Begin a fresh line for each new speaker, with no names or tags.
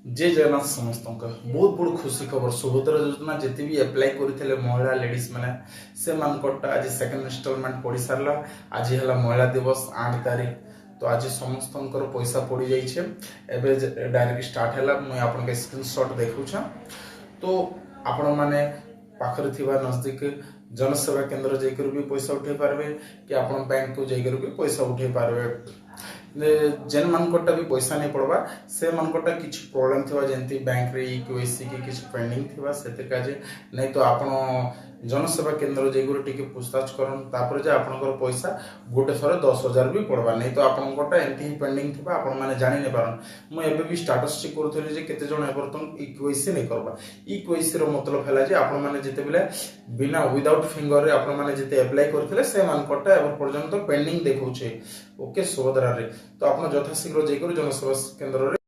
जय जगन्नाथ समस्त बहुत बड़ खुशी खबर सुभद्रा योजना जिते भी एप्लाई करते महिला लेडीज मैंने से आज सेकेंड इनस्टॉलमेंट पड़ सारा आज है महिला दिवस 8 तारीख तो आज समस्त पैसा पड़ जाइए डायरेक्ट स्टार्ट है मुझे आपन स्क्रीनशॉट देखा तो आपण मैंने पाखरे थिबा नजदीक जनसेवा केंद्र जाकर भी पैसा उठे पारे कि आप बैंक को जाकर भी पैसा उठे पारे जेन मानकटा भी पैसा नहीं पड़वा से मानकटा किसी प्रॉब्लम थिबा जेंती बैंक रे केवाईसी की किसी पेंडिंग थिबा सेते काजे नहीं तो आपण जनसेवा केंद्र जाकर टिके पूछताछ करन तापर जे आपनकर पैसा गोटे थरे 10,000 भी पड़वा नहीं तो आपनकटा एंती ही पेंडिंग थिबा आपण माने जानि नै पारन मु एबे भी स्टेटस चेक करथले जे केते जण एबर्तन केवाईसी नहीं करबा केवाईसी रो मतलब हैला जे आपण माने जेते बेले बिना विदाउट फिंगर रे आपण माने जेते अप्लाई करथले से मानकटा एबर पर्यंत पेंडिंग देखौछे ओके सुभद्रा रे तो आपण यथाशीघ्र जाकर जनसेवा केंद्र रे